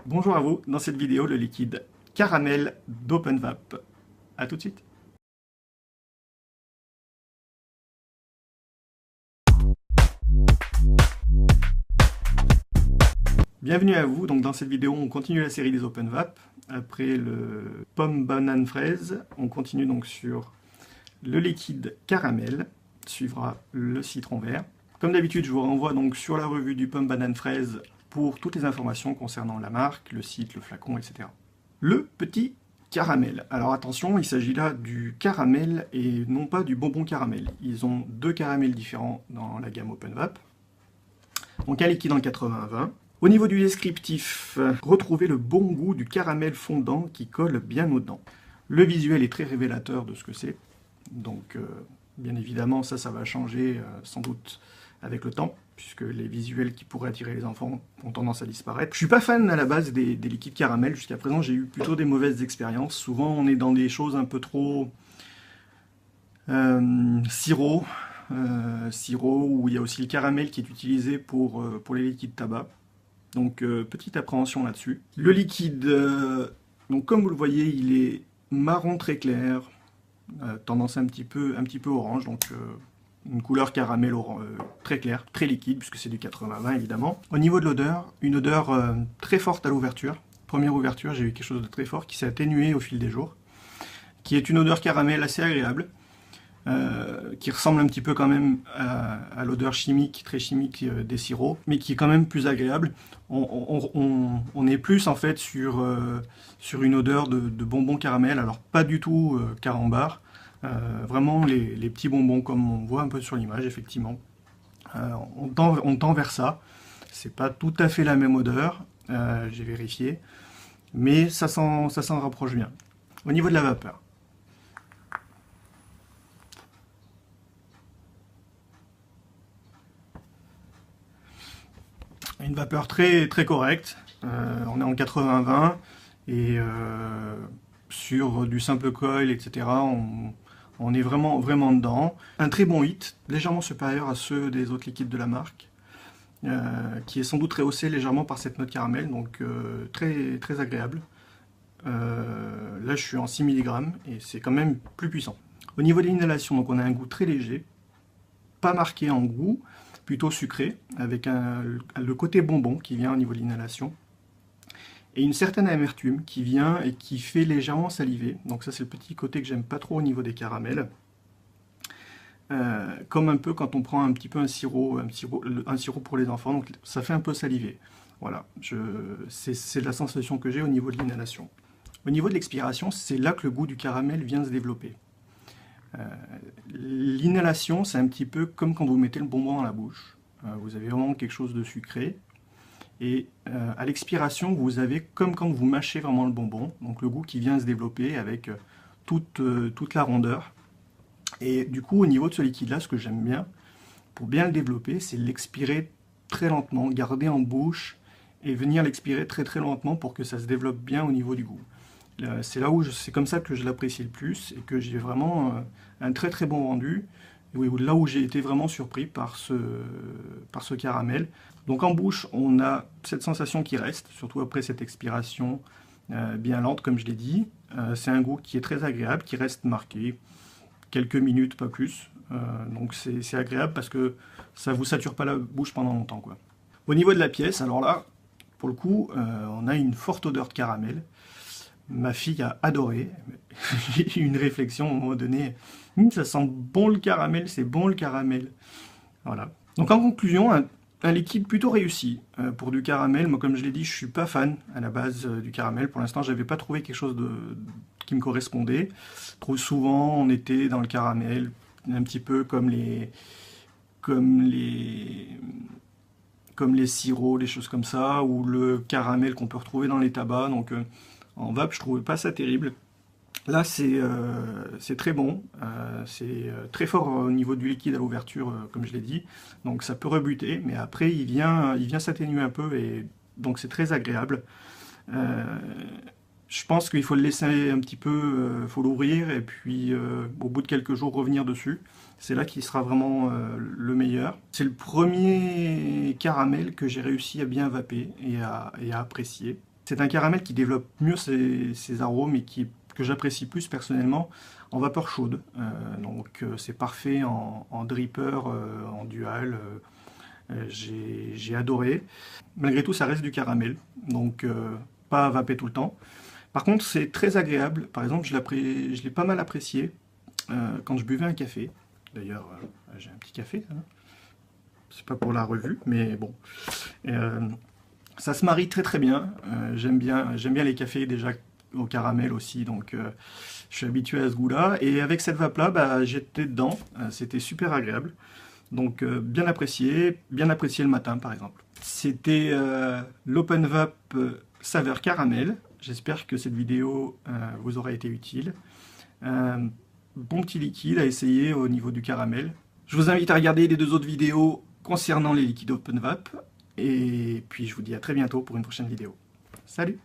Bonjour à vous, dans cette vidéo, le liquide caramel d'OpenVap. A tout de suite. Bienvenue à vous, donc dans cette vidéo on continue la série des OpenVap. Après le pomme banane fraise, on continue donc sur le liquide caramel, suivra le citron vert. Comme d'habitude, je vous renvoie donc sur la revue du pomme banane fraise pour toutes les informations concernant la marque, le site, le flacon, etc. Le petit caramel. Alors attention, il s'agit là du caramel et non pas du bonbon caramel. Ils ont deux caramels différents dans la gamme OpenVap. Donc un liquide en 80-20. Au niveau du descriptif, retrouvez le bon goût du caramel fondant qui colle bien aux dents. Le visuel est très révélateur de ce que c'est. Donc bien évidemment, ça va changer sans doute avec le temps, puisque les visuels qui pourraient attirer les enfants ont tendance à disparaître. Je suis pas fan à la base des liquides caramel, jusqu'à présent j'ai eu plutôt des mauvaises expériences. Souvent on est dans des choses un peu trop sirop, où il y a aussi le caramel qui est utilisé pour les liquides tabac. Donc petite appréhension là-dessus. Le liquide, donc comme vous le voyez, il est marron très clair, tendance un petit peu orange, donc une couleur caramel très claire, très liquide, puisque c'est du 80-20 évidemment. Au niveau de l'odeur, une odeur très forte à l'ouverture. Première ouverture, j'ai eu quelque chose de très fort qui s'est atténué au fil des jours, qui est une odeur caramel assez agréable, qui ressemble un petit peu quand même à l'odeur chimique, très chimique des sirops, mais qui est quand même plus agréable. On est plus en fait sur une odeur de bonbons caramel, alors pas du tout carambar, vraiment les petits bonbons comme on voit un peu sur l'image, effectivement. On tend vers ça. C'est pas tout à fait la même odeur, j'ai vérifié, mais ça s'en rapproche bien. Au niveau de la vapeur, une vapeur très, très correcte. On est en 80-20 et sur du simple coil, etc. On est vraiment, vraiment dedans. Un très bon hit, légèrement supérieur à ceux des autres liquides de la marque, qui est sans doute rehaussé légèrement par cette note caramel, donc très, très agréable. Là, je suis en 6 mg et c'est quand même plus puissant. Au niveau de l'inhalation, donc on a un goût très léger, pas marqué en goût, plutôt sucré, avec le côté bonbon qui vient au niveau de l'inhalation, et une certaine amertume qui vient et qui fait légèrement saliver. Donc ça c'est le petit côté que j'aime pas trop au niveau des caramels. Comme un peu quand on prend un petit peu un sirop pour les enfants, donc ça fait un peu saliver. Voilà, c'est la sensation que j'ai au niveau de l'inhalation. Au niveau de l'expiration, c'est là que le goût du caramel vient se développer. L'inhalation, c'est un petit peu comme quand vous mettez le bonbon dans la bouche. Vous avez vraiment quelque chose de sucré. Et à l'expiration, vous avez comme quand vous mâchez vraiment le bonbon, donc le goût qui vient se développer avec toute la rondeur. Et du coup, au niveau de ce liquide-là, ce que j'aime bien, pour bien le développer, c'est l'expirer très lentement, garder en bouche et venir l'expirer très très lentement pour que ça se développe bien au niveau du goût. C'est là où c'est comme ça que je l'apprécie le plus et que j'ai vraiment un très très bon rendu. Là où j'ai été vraiment surpris par ce caramel. Donc en bouche, on a cette sensation qui reste, surtout après cette expiration bien lente, comme je l'ai dit. C'est un goût qui est très agréable, qui reste marqué, quelques minutes, pas plus. Donc c'est agréable parce que ça ne vous sature pas la bouche pendant longtemps, quoi. Au niveau de la pièce, alors là, pour le coup, on a une forte odeur de caramel. Ma fille a adoré. J'ai eu une réflexion à un moment donné. Ça sent bon le caramel, c'est bon le caramel. Voilà. Donc en conclusion, un liquide plutôt réussi pour du caramel. Moi, comme je l'ai dit, je suis pas fan à la base du caramel. Pour l'instant, j'avais pas trouvé quelque chose qui me correspondait. Trop souvent, on était dans le caramel, un petit peu comme les sirops, les choses comme ça, ou le caramel qu'on peut retrouver dans les tabacs. Donc en vape, je trouvais pas ça terrible. Là, c'est très bon, c'est très fort au niveau du liquide à l'ouverture, comme je l'ai dit, donc ça peut rebuter, mais après il vient s'atténuer un peu, et donc c'est très agréable. Euh, je pense qu'il faut le laisser un petit peu, faut l'ouvrir, et puis au bout de quelques jours revenir dessus. C'est là qu'il sera vraiment le meilleur. C'est le premier caramel que j'ai réussi à bien vaper et à apprécier. C'est un caramel qui développe mieux ses arômes et que j'apprécie plus personnellement en vapeur chaude. Donc c'est parfait en dripper, en dual. J'ai adoré. Malgré tout, ça reste du caramel, donc pas à vaper tout le temps. Par contre, c'est très agréable. Par exemple, je l'ai pas mal apprécié quand je buvais un café. D'ailleurs, j'ai un petit café. Hein. C'est pas pour la revue, mais bon. Ça se marie très très bien. J'aime bien les cafés déjà au caramel aussi, donc je suis habitué à ce goût-là. Et avec cette vape-là, bah, j'étais dedans. C'était super agréable. Donc bien apprécié le matin par exemple. C'était l'Open Vape saveur caramel. J'espère que cette vidéo vous aura été utile. Bon petit liquide à essayer au niveau du caramel. Je vous invite à regarder les 2 autres vidéos concernant les liquides Open Vape. Et puis je vous dis à très bientôt pour une prochaine vidéo. Salut!